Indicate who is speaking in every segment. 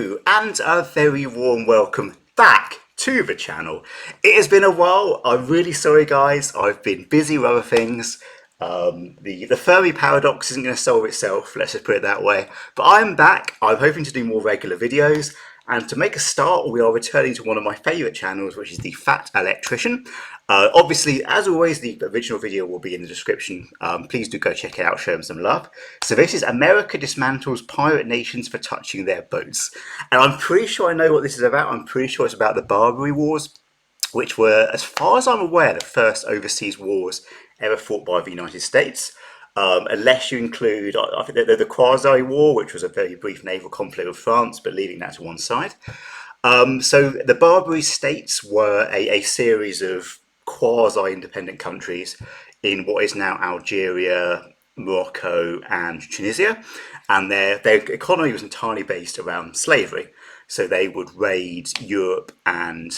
Speaker 1: Hello and a very warm welcome back to the channel. It has been a while. I'm really sorry guys, I've been busy with other things. The furry paradox isn't going to solve itself, let's just put it that way. But I'm back. I'm hoping to do more regular videos, and to make a start we are returning to one of my favourite channels, which is the Fat Electrician. Obviously, as always, the original video will be in the description. Please do go check it out, show them some love. So this is America Dismantles Pirate Nations for Touching Their Boats. And I'm pretty sure I know what this is about. I'm pretty sure it's about the Barbary Wars, which were, as far as I'm aware, the first overseas wars ever fought by the United States. Unless you include, I think, the Quasi War, which was a very brief naval conflict with France, but leaving that to one side. So the Barbary states were a series of quasi-independent countries in what is now Algeria, Morocco and Tunisia, and their economy was entirely based around slavery. So they would raid Europe and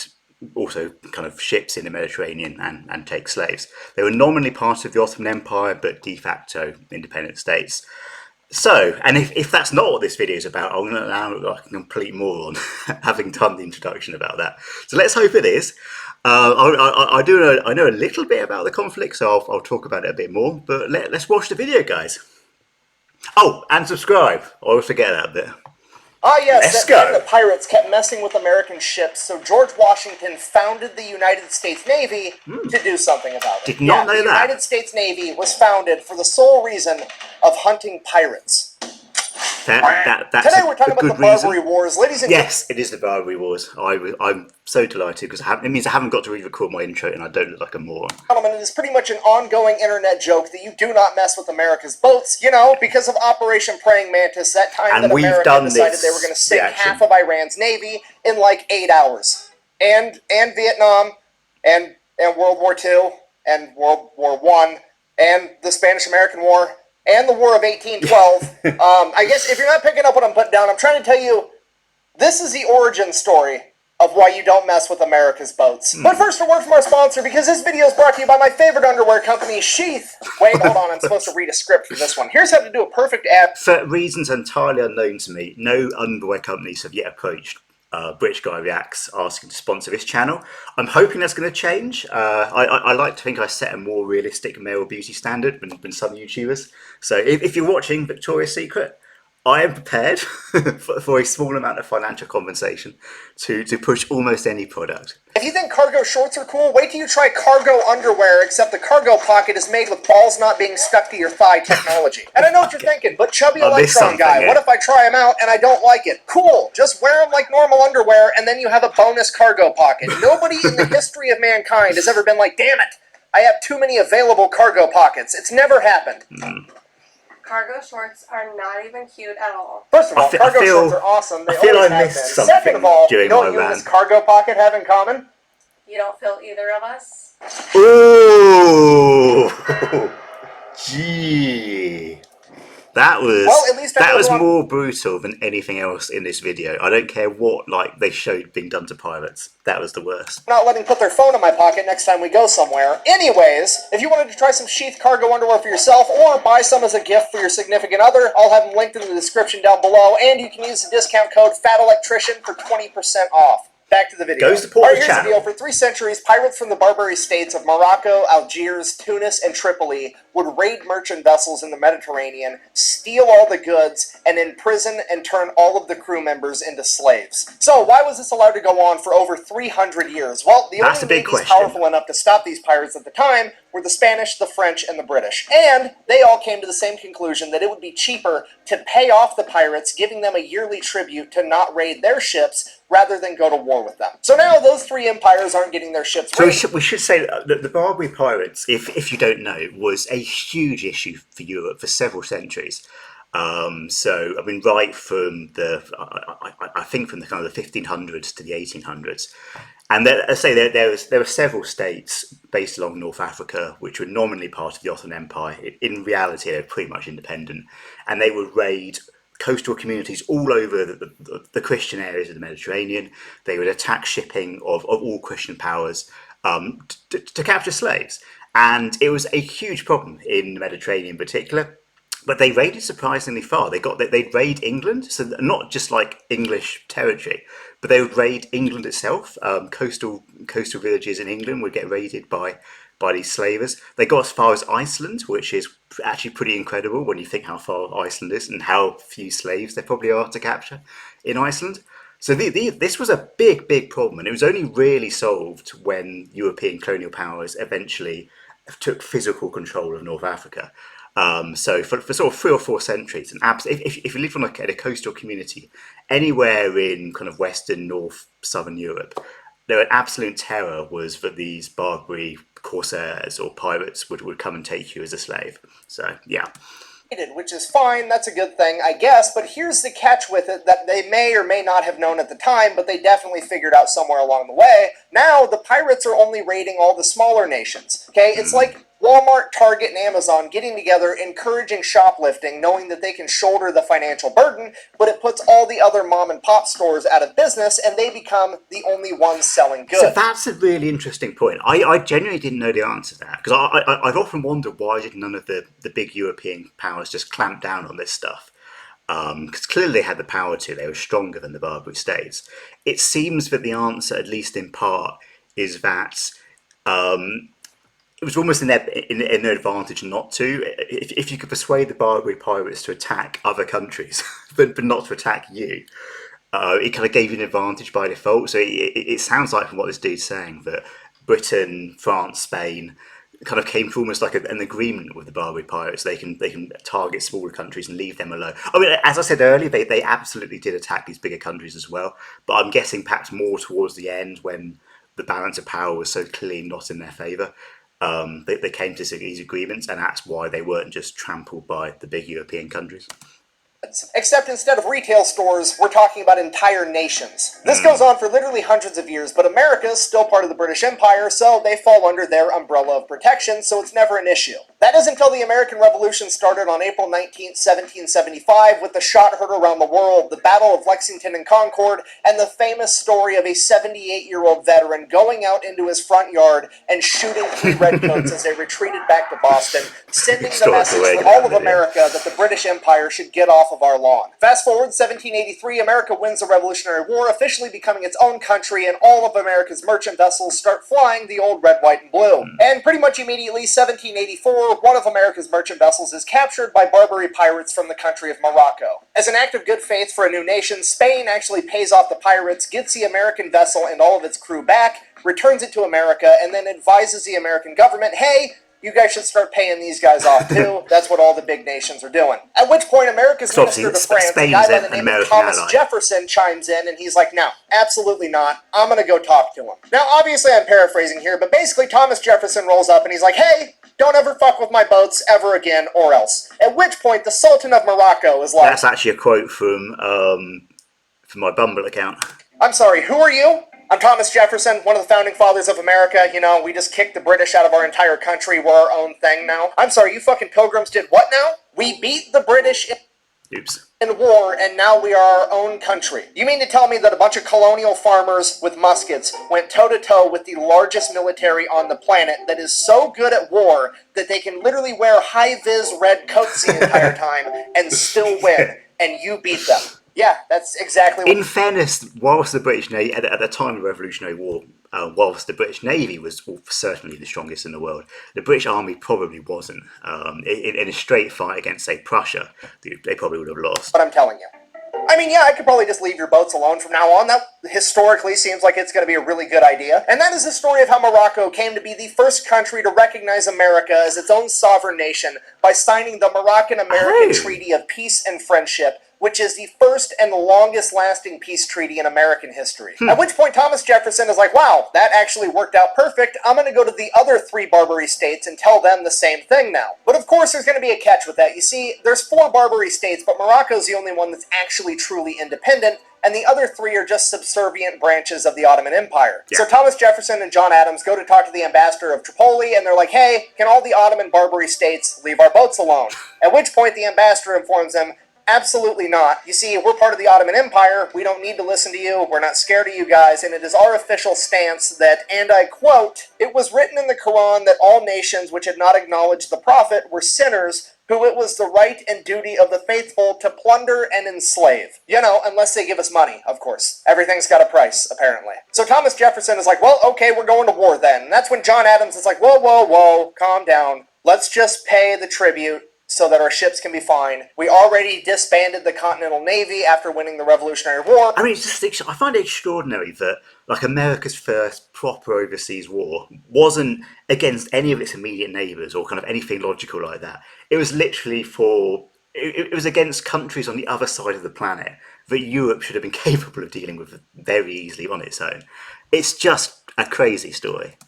Speaker 1: also kind of ships in the Mediterranean and take slaves. They were nominally part of the Ottoman Empire, but de facto independent states. So, and if that's not what this video is about, I'm going to now look like a complete moron, having done the introduction about that. So let's hope it is. I know a little bit about the conflict, so I'll talk about it a bit more. But let's watch the video, guys. Oh, and subscribe. I always forget that bit.
Speaker 2: Ah, yes,
Speaker 1: Let's go.
Speaker 2: the pirates kept messing with American ships, so George Washington founded the United States Navy to do something about it.
Speaker 1: Did not know that.
Speaker 2: The United States Navy was founded for the sole reason of hunting pirates.
Speaker 1: That's
Speaker 2: Today we're talking about the Barbary
Speaker 1: reason.
Speaker 2: Wars. Ladies and
Speaker 1: Yes, it is the Barbary Wars. I'm so delighted because it means I haven't got to re-record my intro and I don't look like a moron.
Speaker 2: gentlemen, it is pretty much an ongoing internet joke that you do not mess with America's boats, you know, because of Operation Praying Mantis, that time
Speaker 1: And
Speaker 2: that
Speaker 1: we've
Speaker 2: America
Speaker 1: done
Speaker 2: decided
Speaker 1: this
Speaker 2: they were going to sink
Speaker 1: reaction.
Speaker 2: half of Iran's navy in like 8 hours. And Vietnam, and World War II, and World War I, and the Spanish-American War, and the War of 1812. I guess if you're not picking up what I'm putting down, I'm trying to tell you, this is the origin story of why you don't mess with America's boats. But first, a word from our sponsor, because this video is brought to you by my favorite underwear company, Sheath. Wait, hold on, I'm supposed to read a script for this one. Here's how to do a perfect ad.
Speaker 1: For reasons entirely unknown to me, no underwear companies have yet approached British Guy Reacts asking to sponsor this channel. I'm hoping that's going to change. I like to think I set a more realistic male beauty standard than some YouTubers. So if you're watching Victoria's Secret, I am prepared for a small amount of financial compensation to push almost any product.
Speaker 2: If you think cargo shorts are cool, wait till you try cargo underwear, except the cargo pocket is made with balls not being stuck to your thigh technology. And I know what you're thinking, but chubby electron guy,
Speaker 1: yeah.
Speaker 2: What if I try them out and I don't like it? Cool, just wear them like normal underwear and then you have a bonus cargo pocket. Nobody in the history of mankind has ever been like, damn it, I have too many available cargo pockets. It's never happened.
Speaker 3: Cargo shorts are not even cute at all.
Speaker 2: First of all, cargo shorts are awesome. They always have been. Second of all, you know what you and this cargo pocket have in common?
Speaker 3: You don't feel either of us?
Speaker 1: Ooh, gee, that was more brutal than anything else in this video. I don't care what they showed being done to pirates. That was the worst.
Speaker 2: Not letting put their phone in my pocket next time we go somewhere. Anyways, if you wanted to try some Sheath cargo underwear for yourself or buy some as a gift for your significant other, I'll have them linked in the description down below, and you can use the discount code FATELECTRICIAN for 20% off. Back to the video.
Speaker 1: Go support the
Speaker 2: here's
Speaker 1: channel.
Speaker 2: The deal. For 3 centuries, pirates from the Barbary states of Morocco, Algiers, Tunis, and Tripoli would raid merchant vessels in the Mediterranean, steal all the goods, and imprison and turn all of the crew members into slaves. So why was this allowed to go on for over 300 years? Well, the only navies powerful enough to stop these pirates at the time were the Spanish, the French, and the British. And they all came to the same conclusion that it would be cheaper to pay off the pirates, giving them a yearly tribute to not raid their ships rather than go to war with them. So now those 3 empires aren't getting their ships raided.
Speaker 1: So we should say that the Barbary pirates, if you don't know, was a huge issue for Europe for several centuries. So I mean, right from I think from the kind of the 1500s to the 1800s. And there were several states based along North Africa which were nominally part of the Ottoman Empire. In reality, they were pretty much independent, and they would raid coastal communities all over the Christian areas of the Mediterranean. They would attack shipping of all Christian powers to capture slaves. And it was a huge problem in the Mediterranean in particular, But they raided surprisingly far. They'd raid England, so not just like English territory, but they would raid England itself. Coastal villages in England would get raided by these slavers. They got as far as Iceland, which is actually pretty incredible when you think how far Iceland is and how few slaves there probably are to capture in Iceland. So this was a big problem, and it was only really solved when European colonial powers eventually took physical control of North Africa. So for sort of 3 or 4 centuries, and if you live on a coastal community anywhere in kind of Western, North, Southern Europe, an absolute terror was that these Barbary corsairs or pirates would come and take you as a slave. So yeah.
Speaker 2: Which is fine, that's a good thing, I guess, but here's the catch with it that they may or may not have known at the time, but they definitely figured out somewhere along the way. Now, the pirates are only raiding all the smaller nations, okay? It's like Walmart, Target, and Amazon getting together, encouraging shoplifting, knowing that they can shoulder the financial burden, but it puts all the other mom-and-pop stores out of business, and they become the only ones selling goods.
Speaker 1: So that's a really interesting point. I genuinely didn't know the answer to that, because I've often wondered why did none of the big European powers just clamp down on this stuff? Because clearly they had the power to. They were stronger than the Barbary states. It seems that the answer, at least in part, is that it was almost in their advantage not to. If you could persuade the Barbary pirates to attack other countries, but not to attack you, it kind of gave you an advantage by default. So it sounds like from what this dude's saying that Britain, France, Spain kind of came to almost like an agreement with the Barbary pirates. They can target smaller countries and leave them alone. I mean, as I said earlier, they absolutely did attack these bigger countries as well. But I'm guessing perhaps more towards the end when the balance of power was so clearly not in their favour. They came to these agreements, and that's why they weren't just trampled by the big European countries.
Speaker 2: Except instead of retail stores, we're talking about entire nations. This goes on for literally hundreds of years, but America is still part of the British Empire, so they fall under their umbrella of protection, so it's never an issue. That is until the American Revolution started on April 19th, 1775, with the shot heard around the world, the Battle of Lexington and Concord, and the famous story of a 78-year-old veteran going out into his front yard and shooting 3 redcoats as they retreated back to Boston, sending the message to all of America that the British Empire should get off of our lawn. Fast forward, 1783, America wins the Revolutionary War, officially becoming its own country, and all of America's merchant vessels start flying the old red, white, and blue. And pretty much immediately, 1784, one of America's merchant vessels is captured by Barbary pirates from the country of Morocco. As an act of good faith for a new nation, Spain actually pays off the pirates, gets the American vessel and all of its crew back, returns it to America, and then advises the American government, hey, you guys should start paying these guys off too. That's what all the big nations are doing. At which point, America's minister to France, a guy by the name of Thomas Jefferson, chimes in, and he's like, no, absolutely not. I'm going to go talk to him. Now, obviously, I'm paraphrasing here, but basically, Thomas Jefferson rolls up, and he's like, hey, don't ever fuck with my boats ever again, or else. At which point, the Sultan of Morocco is like...
Speaker 1: That's actually a quote from my Bumble account.
Speaker 2: I'm sorry, who are you? I'm Thomas Jefferson, one of the founding fathers of America. You know, we just kicked the British out of our entire country. We're our own thing now. I'm sorry, you fucking pilgrims did what now? We beat the British in war, and now we are our own country. You mean to tell me that a bunch of colonial farmers with muskets went toe-to-toe with the largest military on the planet that is so good at war that they can literally wear high-vis red coats the entire time and still win, and you beat them? Yeah, that's exactly what...
Speaker 1: In fairness, whilst the British Navy, at the time of the Revolutionary War, whilst the British Navy was certainly the strongest in the world, the British Army probably wasn't. In a straight fight against, say, Prussia, they probably would have lost.
Speaker 2: But I'm telling you. I mean, yeah, I could probably just leave your boats alone from now on. That historically seems like it's going to be a really good idea. And that is the story of how Morocco came to be the first country to recognize America as its own sovereign nation by signing the Moroccan-American Treaty of Peace and Friendship, which is the first and longest-lasting peace treaty in American history. At which point Thomas Jefferson is like, wow, that actually worked out perfect. I'm going to go to the other 3 Barbary states and tell them the same thing now. But of course there's going to be a catch with that. You see, there's 4 Barbary states, but Morocco's the only one that's actually truly independent, and the other 3 are just subservient branches of the Ottoman Empire. Yeah. So Thomas Jefferson and John Adams go to talk to the ambassador of Tripoli, and they're like, hey, can all the Ottoman Barbary states leave our boats alone? At which point the ambassador informs them, absolutely not. You see, we're part of the Ottoman Empire. We don't need to listen to you. We're not scared of you guys. And it is our official stance that, and I quote, it was written in the Quran that all nations which had not acknowledged the Prophet were sinners, who it was the right and duty of the faithful to plunder and enslave. You know, unless they give us money, of course. Everything's got a price, apparently. So Thomas Jefferson is like, well, okay, we're going to war then. And that's when John Adams is like, whoa, whoa, whoa, calm down. Let's just pay the tribute so that our ships can be fine. We already disbanded the Continental Navy after winning the Revolutionary War.
Speaker 1: I mean, it's just, I find it extraordinary that, like, America's first proper overseas war wasn't against any of its immediate neighbours or kind of anything logical like that. It was literally it was against countries on the other side of the planet that Europe should have been capable of dealing with very easily on its own. It's just a crazy story.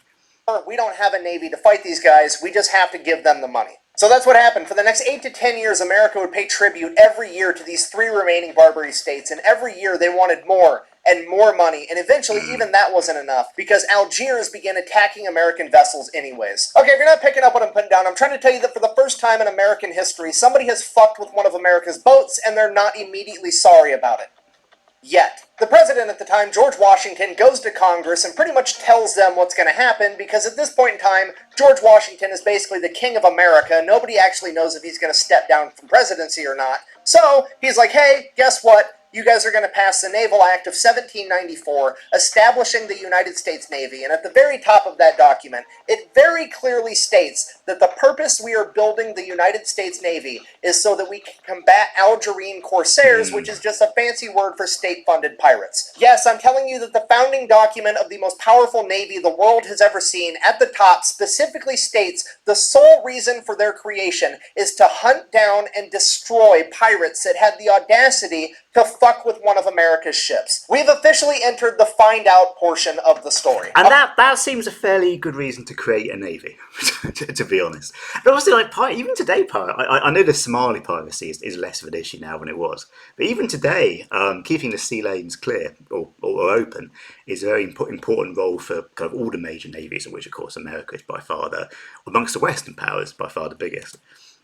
Speaker 2: We don't have a navy to fight these guys, we just have to give them the money. So that's what happened. For the next 8 to 10 years, America would pay tribute every year to these 3 remaining Barbary states, and every year they wanted more and more money, and eventually even that wasn't enough, because Algiers began attacking American vessels anyways. Okay, if you're not picking up what I'm putting down, I'm trying to tell you that for the first time in American history, somebody has fucked with one of America's boats, and they're not immediately sorry about it. Yet. The president at the time, George Washington, goes to Congress and pretty much tells them what's going to happen, because at this point in time, George Washington is basically the king of America. Nobody actually knows if he's going to step down from presidency or not. So, he's like, hey, guess what? You guys are going to pass the Naval Act of 1794, establishing the United States Navy, and at the very top of that document, it very clearly states that the purpose we are building the United States Navy is so that we can combat Algerine corsairs, which is just a fancy word for state-funded pirates. Yes, I'm telling you that the founding document of the most powerful navy the world has ever seen, at the top, specifically states the sole reason for their creation is to hunt down and destroy pirates that had the audacity to fuck with one of America's ships. We've officially entered the find out portion of the story.
Speaker 1: And that seems a fairly good reason to create a navy, to be honest. But obviously, like, even today, I know the Somali piracy is less of an issue now than it was. But even today, keeping the sea lanes clear or open is a very important role for kind of all the major navies, of which, of course, America is by far amongst the Western powers, by far the biggest.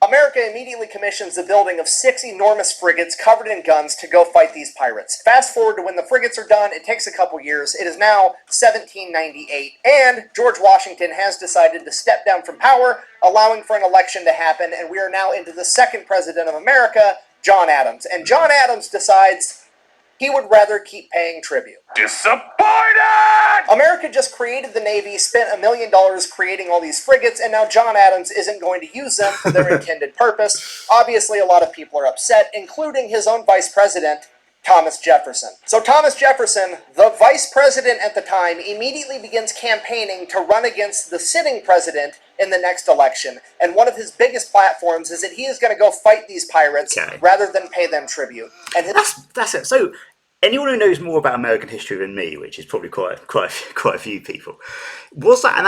Speaker 2: America immediately commissions the building of 6 enormous frigates covered in guns to go fight these pirates. Fast forward to when the frigates are done, it takes a couple years. It is now 1798, and George Washington has decided to step down from power, allowing for an election to happen, and we are now into the second president of America, John Adams. And John Adams decides he would rather keep paying tribute.
Speaker 4: Disappointed!
Speaker 2: America just created the Navy, spent $1 million creating all these frigates, and now John Adams isn't going to use them for their intended purpose. Obviously, a lot of people are upset, including his own vice president, Thomas Jefferson. So Thomas Jefferson, the vice president at the time, immediately begins campaigning to run against the sitting president in the next election. And one of his biggest platforms is that he is going to go fight these pirates rather than pay them tribute. And
Speaker 1: that's it. So anyone who knows more about American history than me, which is probably quite a few people, was that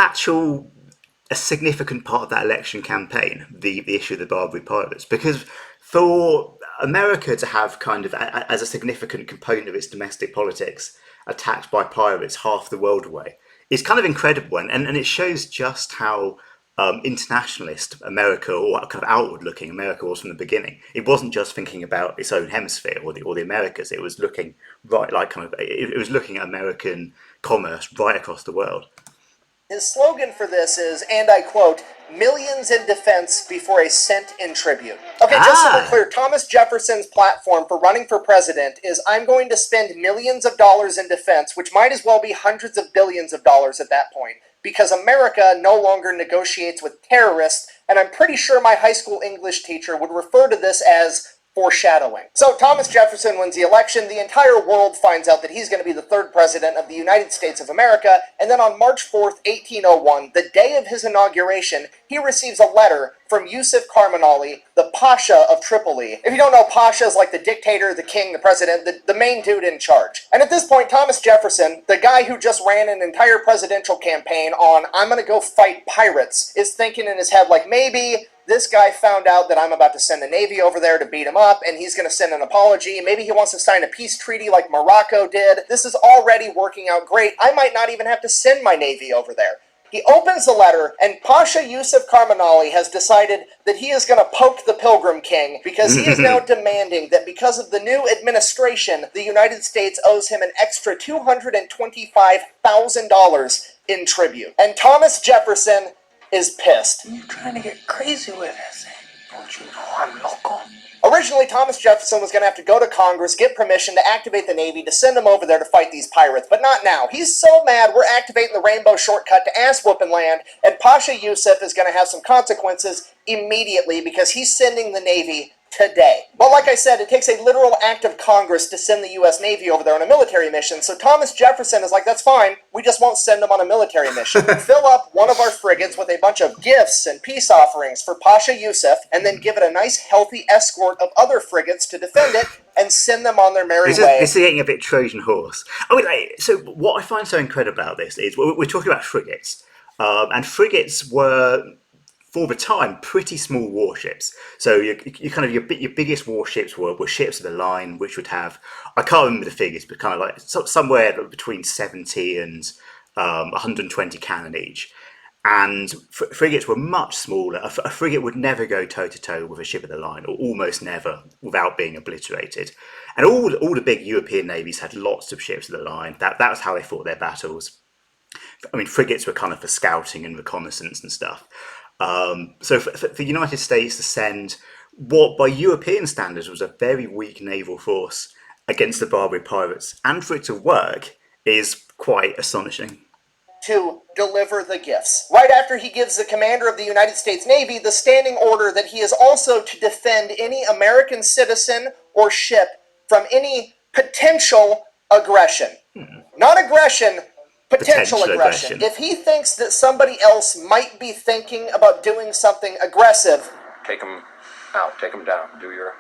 Speaker 1: a significant part of that election campaign, the issue of the Barbary pirates? Because for America to have kind of, as a significant component of its domestic politics, attacked by pirates half the world away, is kind of incredible, and it shows just how internationalist America, or kind of outward-looking America, was from the beginning. It wasn't just thinking about its own hemisphere or the Americas. It was looking it was looking at American commerce right across the world.
Speaker 2: His slogan for this is, and I quote, "Millions in defense before a cent in tribute." Okay, just so we're clear, Thomas Jefferson's platform for running for president is, I'm going to spend millions of dollars in defense, which might as well be hundreds of billions of dollars at that point, because America no longer negotiates with terrorists, and I'm pretty sure my high school English teacher would refer to this as foreshadowing. So Thomas Jefferson wins the election, the entire world finds out that he's going to be the third president of the United States of America, and then on March 4th, 1801, the day of his inauguration, he receives a letter from Yusuf Karmanali, the Pasha of Tripoli. If you don't know, Pasha is like the dictator, the king, the president, the main dude in charge. And at this point, Thomas Jefferson, the guy who just ran an entire presidential campaign on, I'm going to go fight pirates, is thinking in his head, like, maybe this guy found out that I'm about to send the Navy over there to beat him up, and he's going to send an apology. Maybe he wants to sign a peace treaty like Morocco did. This is already working out great. I might not even have to send my Navy over there. He opens the letter, and Pasha Yusuf Karmanali has decided that he is going to poke the Pilgrim King, because he is now demanding that because of the new administration, the United States owes him an extra $225,000 in tribute. And Thomas Jefferson is pissed.
Speaker 4: You're trying to get crazy with us. I'm loco.
Speaker 2: Originally, Thomas Jefferson was going to have to go to Congress, get permission to activate the Navy to send him over there to fight these pirates, but not now. He's so mad we're activating the Rainbow Shortcut to ass-whooping land, and Pasha Yusuf is going to have some consequences immediately because he's sending the Navy today. But like I said, it takes a literal act of Congress to send the U.S. Navy over there on a military mission, so Thomas Jefferson is like, that's fine, we just won't send them on a military mission. Fill up one of our frigates with a bunch of gifts and peace offerings for Pasha Yusuf, and then give it a nice healthy escort of other frigates to defend it, and send them on their merry way.
Speaker 1: This is getting a bit Trojan horse. I mean, so what I find so incredible about this is we're talking about frigates, and frigates were, for the time, pretty small warships. So your biggest warships were ships of the line, which would have, I can't remember the figures, but kind of like somewhere between 70 and 120 cannon each. And frigates were much smaller. A frigate would never go toe-to-toe with a ship of the line, or almost never, without being obliterated. And all the big European navies had lots of ships of the line. That was how they fought their battles. I mean, frigates were kind of for scouting and reconnaissance and stuff. So for the United States to send what, by European standards, was a very weak naval force against the Barbary pirates, and for it to work, is quite astonishing.
Speaker 2: To deliver the gifts. Right after he gives the commander of the United States Navy the standing order that he is also to defend any American citizen or ship from any potential aggression. Not aggression, potential aggression. If he thinks that somebody else might be thinking about doing something aggressive,
Speaker 4: Take them out. Take them down. Do your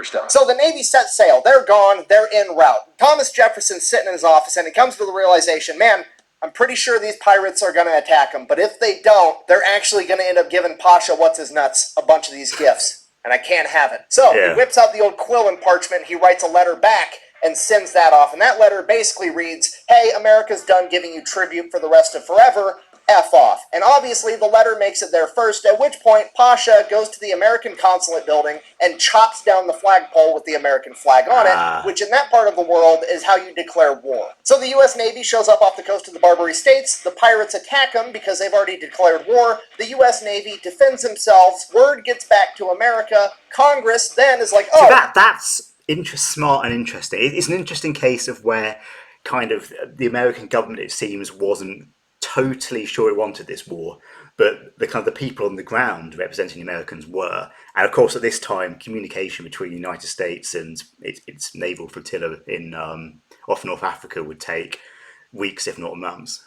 Speaker 4: stuff.
Speaker 2: so the Navy sets sail. They're gone. They're en route. Thomas Jefferson's sitting in his office, and he comes to the realization, man, I'm pretty sure these pirates are going to attack him, but if they don't, they're actually going to end up giving Pasha What's-His-Nuts a bunch of these gifts, and I can't have it. So he whips out the old quill and parchment, he writes a letter back, and sends that off, and that letter basically reads, hey, America's done giving you tribute for the rest of forever, F off. And obviously the letter makes it there first, at which point Pasha goes to the American consulate building and chops down the flagpole with the American flag on it, which in that part of the world is how you declare war. So the U.S. Navy shows up off the coast of the Barbary States, the pirates attack them because they've already declared war, the U.S. Navy defends themselves, word gets back to America, Congress then is like, oh...
Speaker 1: So that's smart and interesting. It's an interesting case of where kind of the American government, it seems, wasn't totally sure it wanted this war, but the kind of the people on the ground representing the Americans were. And of course, at this time, communication between the United States and its naval flotilla in off North Africa would take weeks, if not months.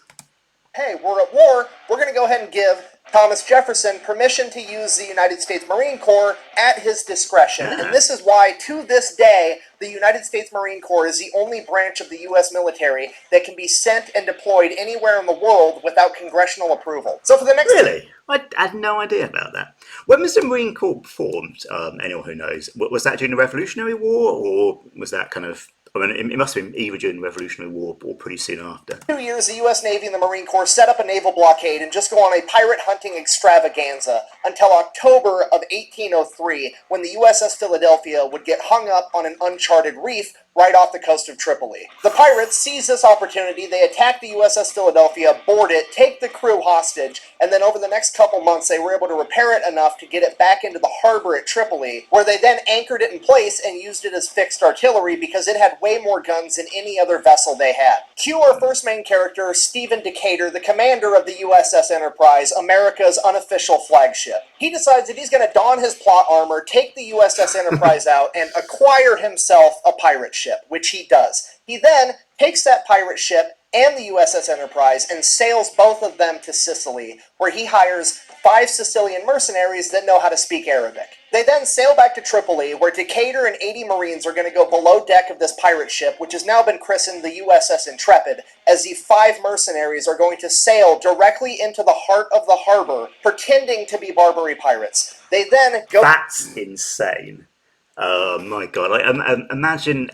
Speaker 2: Hey, we're at war, we're going to go ahead and give Thomas Jefferson permission to use the United States Marine Corps at his discretion. And this is why, to this day, the United States Marine Corps is the only branch of the U.S. military that can be sent and deployed anywhere in the world without congressional approval. So for the next...
Speaker 1: Really? I had no idea about that. When was the Marine Corps formed? Anyone who knows? Was that during the Revolutionary War, or was that kind of... I mean, it must have been either during the Revolutionary War or pretty soon after.
Speaker 2: 2 years, the U.S. Navy and the Marine Corps set up a naval blockade and just go on a pirate hunting extravaganza until October of 1803, when the USS Philadelphia would get hung up on an uncharted reef right off the coast of Tripoli. The pirates seize this opportunity, they attack the USS Philadelphia, board it, take the crew hostage, and then over the next couple months they were able to repair it enough to get it back into the harbor at Tripoli, where they then anchored it in place and used it as fixed artillery because it had way more guns than any other vessel they had. Cue our first main character, Stephen Decatur, the commander of the USS Enterprise, America's unofficial flagship. He decides that he's going to don his plot armor, take the USS Enterprise out, and acquire himself a pirate ship, which he does. He then takes that pirate ship and the USS Enterprise and sails both of them to Sicily, where he hires 5 Sicilian mercenaries that know how to speak Arabic. They then sail back to Tripoli, where Decatur and 80 Marines are going to go below deck of this pirate ship, which has now been christened the USS Intrepid, as the 5 mercenaries are going to sail directly into the heart of the harbor, pretending to be Barbary pirates. They then go...
Speaker 1: That's insane. Oh my god! Like, imagine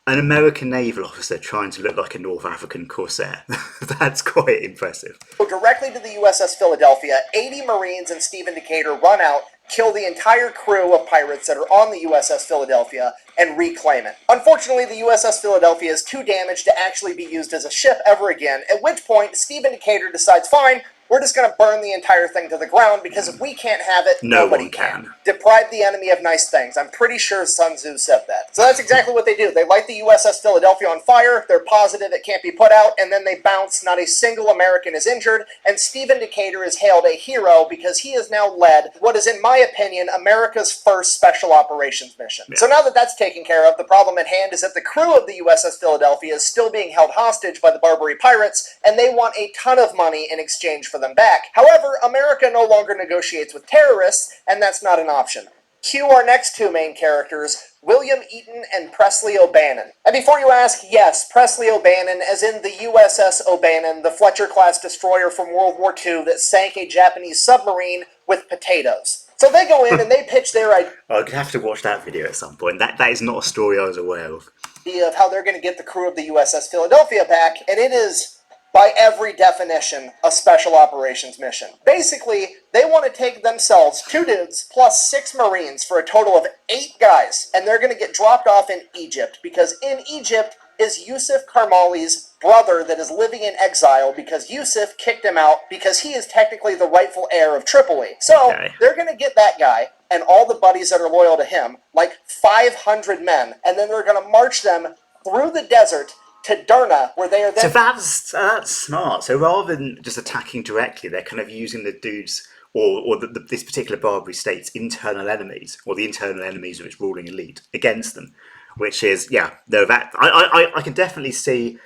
Speaker 1: an American naval officer trying to look like a North African corsair. That's quite impressive.
Speaker 2: Go directly to the USS Philadelphia. 80 Marines and Stephen Decatur run out, kill the entire crew of pirates that are on the USS Philadelphia, and reclaim it. Unfortunately, the USS Philadelphia is too damaged to actually be used as a ship ever again, at which point Stephen Decatur decides, fine, we're just going to burn the entire thing to the ground, because if we can't have it,
Speaker 1: No
Speaker 2: nobody
Speaker 1: one can.
Speaker 2: Deprive the enemy of nice things. I'm pretty sure Sun Tzu said that. So that's exactly what they do. They light the USS Philadelphia on fire, they're positive it can't be put out, and then they bounce. Not a single American is injured, and Stephen Decatur is hailed a hero because he has now led what is, in my opinion, America's first special operations mission.
Speaker 1: Yeah.
Speaker 2: So now that that's taken care of, the problem at hand is that the crew of the USS Philadelphia is still being held hostage by the Barbary pirates, and they want a ton of money in exchange for them back. However, America no longer negotiates with terrorists, and that's not an option. Cue our next two main characters, William Eaton and Presley O'Bannon. And before you ask, yes, Presley O'Bannon, as in the USS O'Bannon, the Fletcher-class destroyer from World War II that sank a Japanese submarine with potatoes. So they go in and they pitch their idea
Speaker 1: I'm gonna have to watch that video at some point. That is not a story I was aware of.
Speaker 2: of how they're going to get the crew of the USS Philadelphia back, and it is, by every definition, a special operations mission. Basically, they want to take themselves, 2 dudes, plus 6 Marines for a total of 8 guys, and they're going to get dropped off in Egypt, because in Egypt is Yusuf Karmali's brother that is living in exile because Yusuf kicked him out because he is technically the rightful heir of Tripoli. So, they're going to get that guy and all the buddies that are loyal to him, like 500 men, and then they're going to march them through the desert to Derna, where they are then...
Speaker 1: So that's smart. So rather than just attacking directly, they're kind of using the dudes or this particular Barbary state's internal enemies, or the internal enemies of its ruling elite, against them. Which is, yeah, no, that I can definitely see.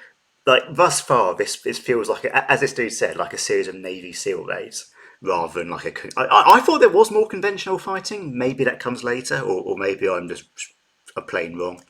Speaker 1: Like thus far, this feels like, as this dude said, like a series of Navy SEAL raids rather than like a. I thought there was more conventional fighting. Maybe that comes later, or maybe I'm just plain wrong.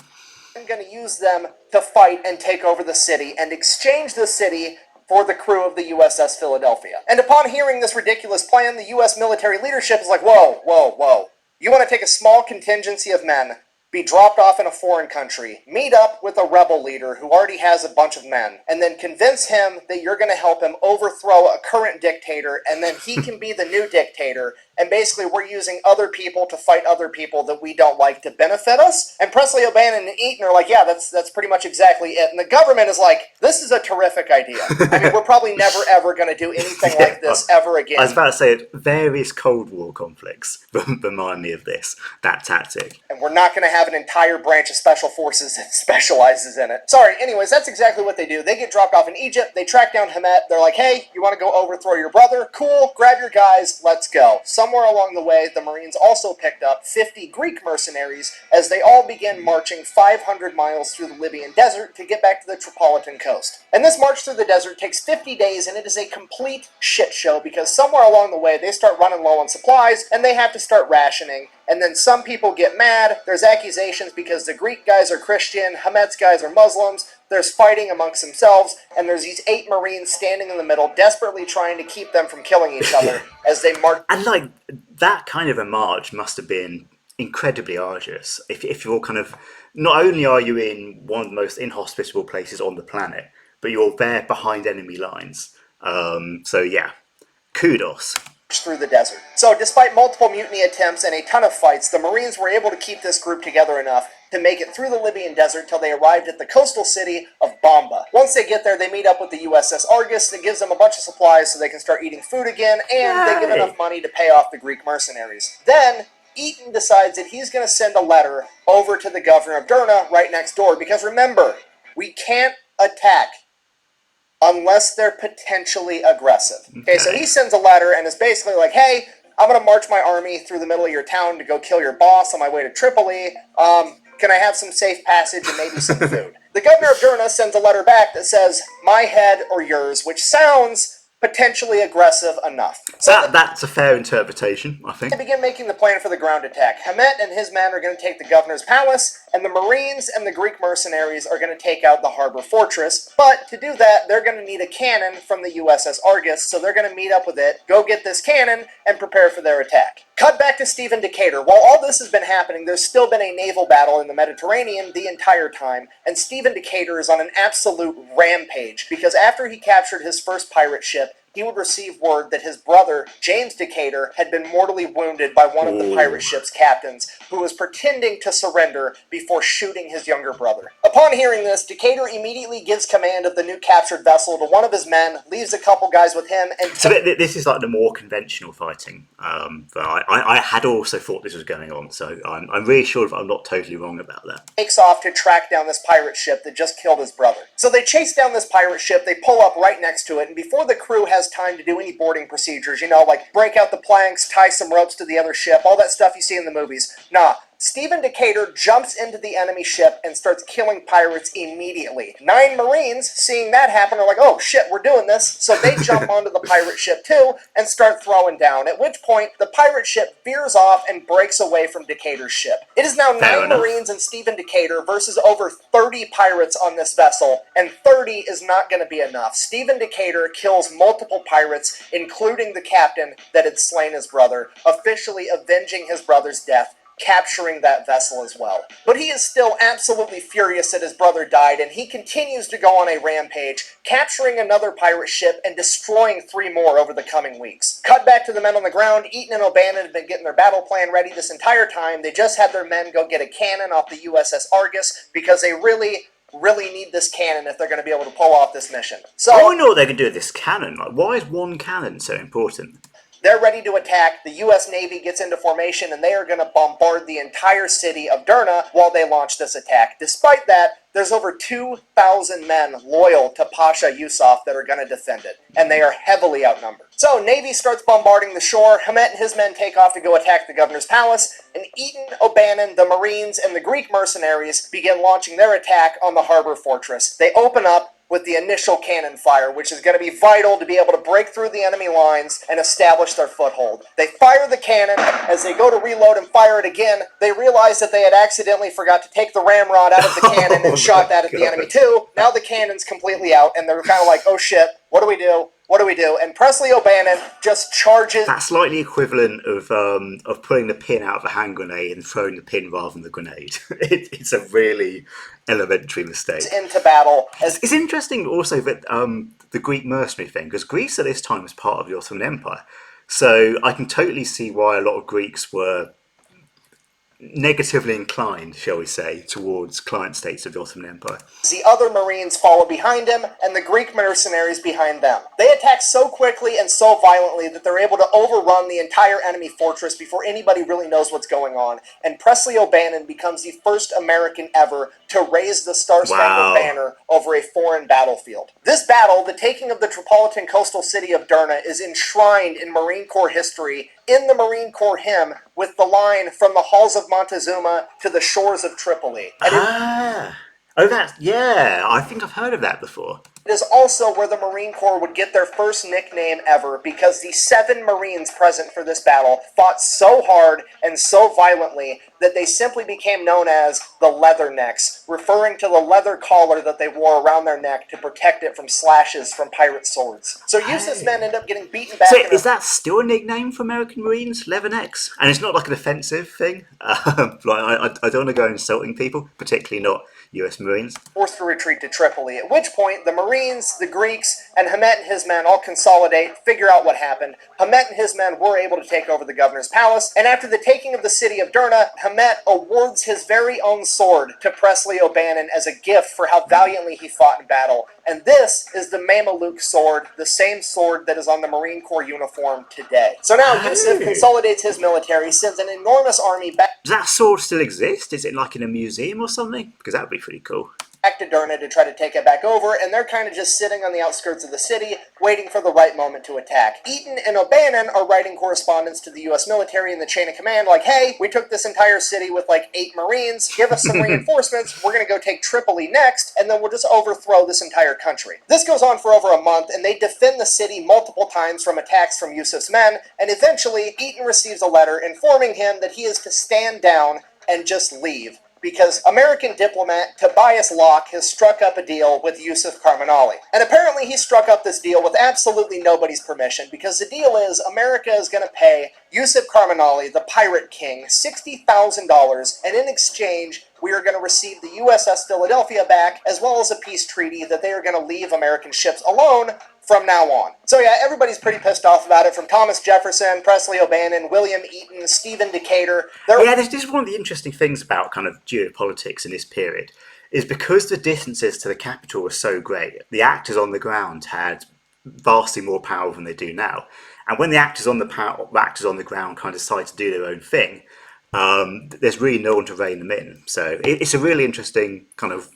Speaker 2: I'm going to use them to fight and take over the city and exchange the city for the crew of the USS Philadelphia. And upon hearing this ridiculous plan, the US military leadership is like, whoa, whoa, whoa. You want to take a small contingency of men, be dropped off in a foreign country, meet up with a rebel leader who already has a bunch of men, and then convince him that you're going to help him overthrow a current dictator, and then he can be the new dictator, and basically we're using other people to fight other people that we don't like to benefit us. And Presley O'Bannon and Eaton are like, yeah, that's pretty much exactly it. And the government is like, this is a terrific idea. I mean, we're probably never ever going to do anything like this ever again.
Speaker 1: I was about to say, various Cold War conflicts remind me of this, that tactic.
Speaker 2: And we're not going to have an entire branch of special forces that specializes in it. Sorry, anyways, that's exactly what they do. They get dropped off in Egypt, they track down Hamet, they're like, hey, you want to go overthrow your brother? Cool, grab your guys, let's go. Somewhere along the way, the Marines also picked up 50 Greek mercenaries as they all began marching 500 miles through the Libyan desert to get back to the Tripolitan coast. And this march through the desert takes 50 days, and it is a complete shit show because somewhere along the way, they start running low on supplies, and they have to start rationing. And then some people get mad, there's accusations because the Greek guys are Christian, Hamet's guys are Muslims, there's fighting amongst themselves, and there's these 8 Marines standing in the middle, desperately trying to keep them from killing each other as they march.
Speaker 1: And like, that kind of a march must have been incredibly arduous. If you're kind of, not only are you in one of the most inhospitable places on the planet, but you're there behind enemy lines. So yeah, kudos.
Speaker 2: Through the desert. So despite multiple mutiny attempts and a ton of fights, the Marines were able to keep this group together enough to make it through the Libyan desert till they arrived at the coastal city of Bamba. Once they get there, they meet up with the USS Argus that gives them a bunch of supplies so they can start eating food again, and they give enough money to pay off the Greek mercenaries. Then Eaton decides that he's going to send a letter over to the governor of Derna right next door, because remember, we can't attack unless they're potentially aggressive. Okay, so he sends a letter and is basically like, hey, I'm going to march my army through the middle of your town to go kill your boss on my way to Tripoli. Can I have some safe passage and maybe some food? The governor of Derna sends a letter back that says, my head or yours, which sounds potentially aggressive enough. So
Speaker 1: that's a fair interpretation, I think.
Speaker 2: they begin making the plan for the ground attack. Hamet and his men are going to take the governor's palace, and the Marines and the Greek mercenaries are going to take out the harbor fortress. But to do that, they're going to need a cannon from the USS Argus, so they're going to meet up with it, go get this cannon, and prepare for their attack. Cut back to Stephen Decatur. While all this has been happening, there's still been a naval battle in the Mediterranean the entire time, and Stephen Decatur is on an absolute rampage, because after he captured his first pirate ship, he would receive word that his brother, James Decatur, had been mortally wounded by one of the pirate ship's captains, who was pretending to surrender before shooting his younger brother. Upon hearing this, Decatur immediately gives command of the new captured vessel to one of his men, leaves a couple guys with him, and
Speaker 1: so this is like the more conventional fighting. But I had also thought this was going on, so I'm really sure if I'm not totally wrong about that.
Speaker 2: Takes off to track down this pirate ship that just killed his brother. So they chase down this pirate ship, they pull up right next to it, and before the crew has time to do any boarding procedures, you know, like break out the planks, tie some ropes to the other ship, all that stuff you see in the movies, nah. Stephen Decatur jumps into the enemy ship and starts killing pirates immediately. 9 Marines, seeing that happen, are like, oh shit, we're doing this. So they jump onto the pirate ship too and start throwing down, at which point the pirate ship veers off and breaks away from Decatur's ship. It is now 9 Marines and Stephen Decatur versus over 30 pirates on this vessel, and 30 is not going to be enough. Stephen Decatur kills multiple pirates, including the captain that had slain his brother, officially avenging his brother's death, capturing that vessel as well. But he is still absolutely furious that his brother died, and he continues to go on a rampage, capturing another pirate ship and destroying 3 more over the coming weeks. Cut back to the men on the ground. Eaton and O'Bannon have been getting their battle plan ready this entire time. They just had their men go get a cannon off the USS Argus because they really need this cannon if they're going to be able to pull off this mission. So
Speaker 1: I want to know what they can do with this cannon. Like, why is one cannon so important?
Speaker 2: they're ready to attack. The U.S. Navy gets into formation, and they are going to bombard the entire city of Derna while they launch this attack. Despite that, there's over 2,000 men loyal to Pasha Yusuf that are going to defend it, and they are heavily outnumbered. So Navy starts bombarding the shore. Hamet and his men take off to go attack the governor's palace, and Eaton, O'Bannon, the Marines, and the Greek mercenaries begin launching their attack on the harbor fortress. They open up with the initial cannon fire, which is going to be vital to be able to break through the enemy lines and establish their foothold. They fire the cannon. As they go to reload and fire it again, they realize that they had accidentally forgot to take the ramrod out of the cannon and shot that at the enemy too. Now the cannon's completely out, and they're kind of like, oh shit, what do we do? What do we do? And Presley O'Bannon just charges.
Speaker 1: That's like the equivalent of pulling the pin out of a hand grenade and throwing the pin rather than the grenade. It's a really elementary mistake.
Speaker 2: Into battle.
Speaker 1: It's interesting also that the Greek mercenary thing, because Greece at this time was part of the Ottoman Empire. So I can totally see why a lot of Greeks were negatively inclined, shall we say, towards client states of the Ottoman Empire.
Speaker 2: The other Marines follow behind him, and the Greek mercenaries behind them. They attack so quickly and so violently that they're able to overrun the entire enemy fortress before anybody really knows what's going on, and Presley O'Bannon becomes the first American ever to raise the Star-Spangled Banner over a foreign battlefield. This battle, the taking of the Tripolitan coastal city of Derna, is enshrined in Marine Corps history in the Marine Corps hymn with the line, "From the halls of Montezuma to the shores of Tripoli." And
Speaker 1: yeah, I think I've heard of that before.
Speaker 2: it is also where the Marine Corps would get their first nickname ever, because the 7 Marines present for this battle fought so hard and so violently that they simply became known as the Leathernecks, referring to the leather collar that they wore around their neck to protect it from slashes from pirate swords. So Yusuf's men end up getting beaten back.
Speaker 1: So is that still a nickname for American Marines, Leathernecks? And it's not like an offensive thing? I don't want to go insulting people, particularly not US Marines.
Speaker 2: Forced to retreat to Tripoli, at which point the Marines, the Greeks, and Hamet and his men all consolidate, figure out what happened. Hamet and his men were able to take over the governor's palace, and after the taking of the city of Derna, Hamet awards his very own sword to Presley O'Bannon as a gift for how valiantly he fought in battle. And this is the Mameluke sword, the same sword that is on the Marine Corps uniform today. So now Yusuf consolidates his military, sends an enormous army back.
Speaker 1: Does that sword still exist? Is it like in a museum or something? Because that would be pretty cool.
Speaker 2: Back to Derna to try to take it back over, and they're kind of just sitting on the outskirts of the city, waiting for the right moment to attack. Eaton and O'Bannon are writing correspondence to the U.S. military in the chain of command, like, hey, we took this entire city with like 8 Marines, give us some reinforcements, we're going to go take Tripoli next, and then we'll just overthrow this entire country. This goes on for over a month, and they defend the city multiple times from attacks from Yusuf's men, and eventually Eaton receives a letter informing him that he is to stand down and just leave, because American diplomat Tobias Locke has struck up a deal with Yusuf Karmanali. And apparently he struck up this deal with absolutely nobody's permission, because the deal is America is going to pay Yusuf Karmanali, the Pirate King, $60,000, and in exchange, we are going to receive the USS Philadelphia back, as well as a peace treaty that they are going to leave American ships alone from now on. So yeah, everybody's pretty pissed off about it, from Thomas Jefferson, Presley O'Bannon, William Eaton, Stephen Decatur.
Speaker 1: Yeah, this is one of the interesting things about kind of geopolitics in this period, is because the distances to the capital were so great, the actors on the ground had vastly more power than they do now. And when the actors on the ground kind of decide to do their own thing, there's really no one to rein them in. So it's a really interesting kind of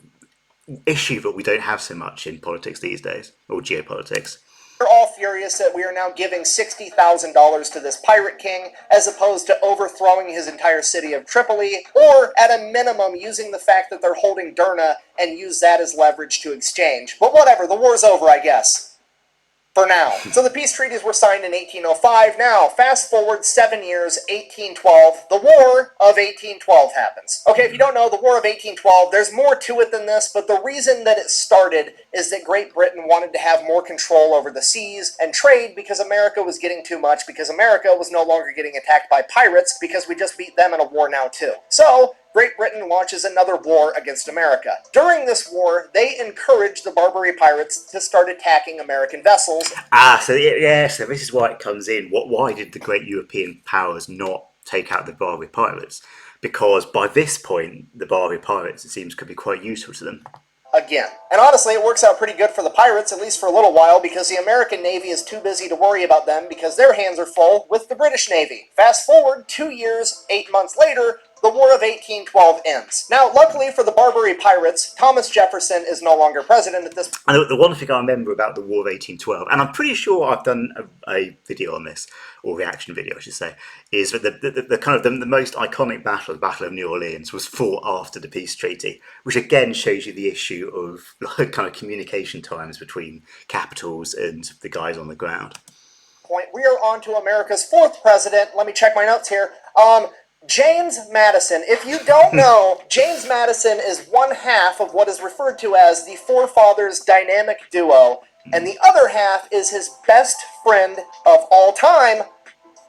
Speaker 1: issue that we don't have so much in politics these days, or geopolitics.
Speaker 2: We're all furious that we are now giving $60,000 to this pirate king, as opposed to overthrowing his entire city of Tripoli, or at a minimum using the fact that they're holding Derna and use that as leverage to exchange. But whatever, the war's over, I guess. For now. So the peace treaties were signed in 1805. Now, fast forward 7 years, 1812. The War of 1812 happens. Okay, if you don't know, the War of 1812, there's more to it than this, but the reason that it started is that Great Britain wanted to have more control over the seas and trade because America was getting too much, because America was no longer getting attacked by pirates, because we just beat them in a war now too. So, Great Britain launches another war against America. During this war, they encourage the Barbary pirates to start attacking American vessels.
Speaker 1: So this is why it comes in. Why did the great European powers not take out the Barbary pirates? Because by this point, the Barbary pirates, it seems, could be quite useful to them.
Speaker 2: Again. And honestly, it works out pretty good for the pirates, at least for a little while, because the American Navy is too busy to worry about them because their hands are full with the British Navy. Fast forward 2 years, 8 months later, the War of 1812 ends. Now, luckily for the Barbary pirates, Thomas Jefferson is no longer president at this point.
Speaker 1: And the one thing I remember about the War of 1812, and I'm pretty sure I've done a video on this, or reaction video I should say, is that the most iconic battle, the Battle of New Orleans, was fought after the peace treaty, which again shows you the issue of kind of communication times between capitals and the guys on the ground.
Speaker 2: We are on to America's fourth president. Let me check my notes here. James Madison. If you don't know, James Madison is one half of what is referred to as the Forefathers dynamic duo, and the other half is his best friend of all time,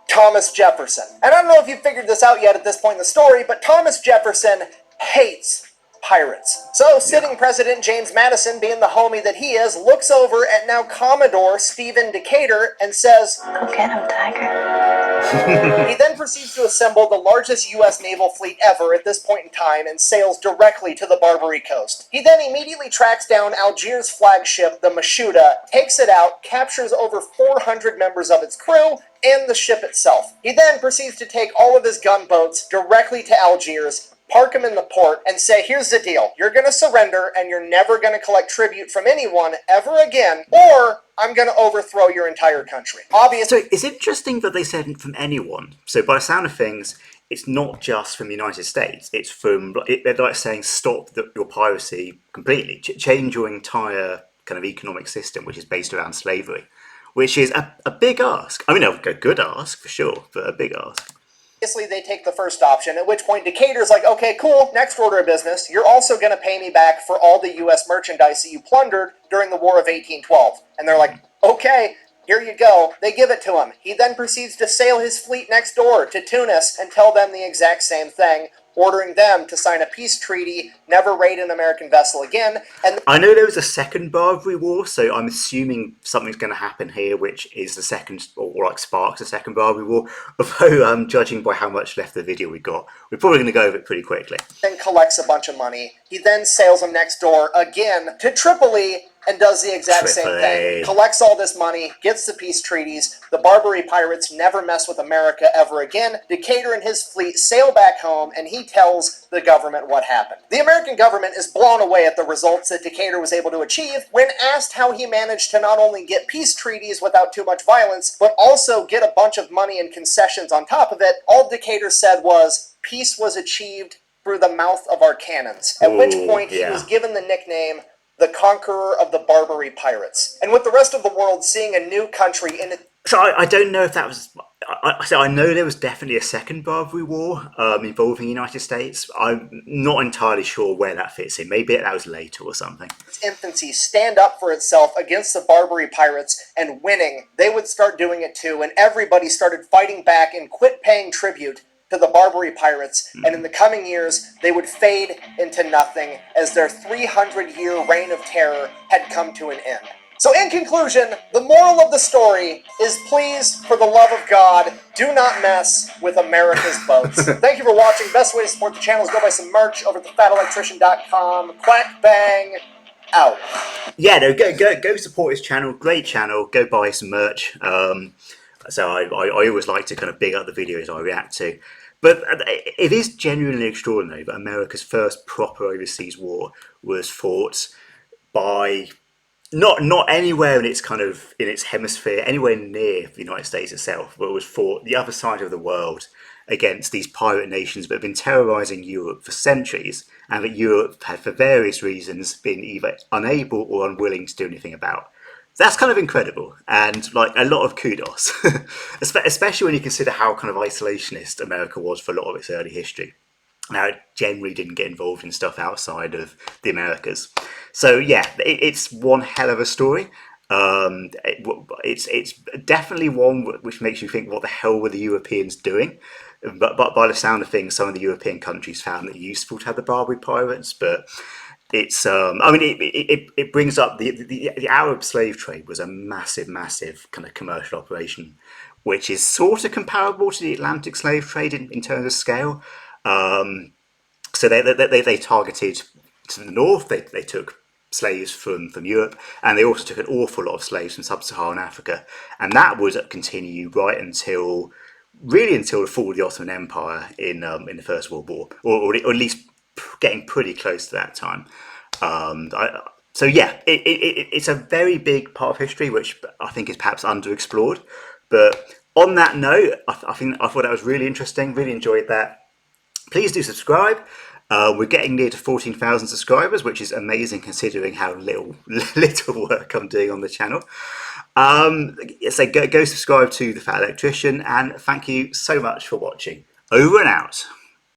Speaker 2: Thomas Jefferson. And I don't know if you've figured this out yet at this point in the story, but Thomas Jefferson hates pirates. So, sitting President James Madison, being the homie that he is, looks over at now Commodore Stephen Decatur and says,
Speaker 5: "Go get him, Tiger."
Speaker 2: He then proceeds to assemble the largest U.S. naval fleet ever at this point in time and sails directly to the Barbary coast. He then immediately tracks down Algiers' flagship, the Mashuda, takes it out, captures over 400 members of its crew, and the ship itself. He then proceeds to take all of his gunboats directly to Algiers, park them in the port, and say, here's the deal. You're going to surrender, and you're never going to collect tribute from anyone ever again, or I'm going to overthrow your entire country. Obviously.
Speaker 1: So it's interesting that they said from anyone. So by the sound of things, it's not just from the United States. It's from, they're like saying, stop your piracy completely. Change your entire kind of economic system, which is based around slavery, which is a big ask. I mean, a good ask, for sure, but a big ask.
Speaker 2: Obviously, they take the first option, at which point Decatur's like, okay, cool, next order of business. You're also going to pay me back for all the U.S. merchandise that you plundered during the War of 1812. And they're like, okay, here you go. They give it to him. He then proceeds to sail his fleet next door to Tunis and tell them the exact same thing, ordering them to sign a peace treaty, never raid an American vessel again. And
Speaker 1: I know there was a second Barbary War, so I'm assuming something's going to happen here, which is the second, or like sparks the second Barbary War. Although, judging by how much left of the video we got, we're probably going to go over it pretty quickly.
Speaker 2: then collects a bunch of money. He then sails them next door again to Tripoli and does the exact same thing. Collects all this money, gets the peace treaties. The Barbary pirates never mess with America ever again. Decatur and his fleet sail back home, and he tells the government what happened. The American government is blown away at the results that Decatur was able to achieve when asked how he managed to not only get peace treaties without too much violence, but also get a bunch of money and concessions on top of it. All Decatur said was, peace was achieved through the mouth of our cannons. At which point he was given the nickname the Conqueror of the Barbary Pirates. And with the rest of the world seeing a new country in it.
Speaker 1: So I don't know if that was... I know there was definitely a second Barbary War involving the United States. I'm not entirely sure where that fits in. Maybe that was later or something.
Speaker 2: Its infancy stand up for itself against the Barbary pirates and winning. They would start doing it too, and everybody started fighting back and quit paying tribute to the Barbary pirates, and in the coming years, they would fade into nothing as their 300-year reign of terror had come to an end. So in conclusion, the moral of the story is please, for the love of God, do not mess with America's boats. Thank you for watching. Best way to support the channel is go buy some merch over at thefatelectrician.com. Quack bang, out.
Speaker 1: Yeah, no, go support his channel. Great channel. Go buy some merch. So I always like to kind of big up the videos I react to. But it is genuinely extraordinary that America's first proper overseas war was fought by not anywhere in its kind of in its hemisphere, anywhere near the United States itself, but it was fought the other side of the world against these pirate nations that have been terrorizing Europe for centuries, and that Europe had, for various reasons, been either unable or unwilling to do anything about. That's kind of incredible, and like a lot of kudos, especially when you consider how kind of isolationist America was for a lot of its early history. Now, it generally didn't get involved in stuff outside of the Americas. So yeah, it's one hell of a story. It's definitely one which makes you think, what the hell were the Europeans doing? But by the sound of things, some of the European countries found it useful to have the Barbary pirates. But it's I mean, it brings up the Arab slave trade was a massive kind of commercial operation, which is sort of comparable to the Atlantic slave trade in terms of scale. So they targeted to the north. They took slaves from Europe, and they also took an awful lot of slaves from sub-Saharan Africa, and that would continue right until the fall of the Ottoman Empire in the First World War, or at least getting pretty close to that time. So yeah, it's a very big part of history which I think is perhaps underexplored. But on that note, I thought that was really interesting. Really enjoyed that. Please do subscribe. We're getting near to 14,000 subscribers, which is amazing considering how little work I'm doing on the channel. So go subscribe to The Fat Electrician, and thank you so much for watching. Over and out.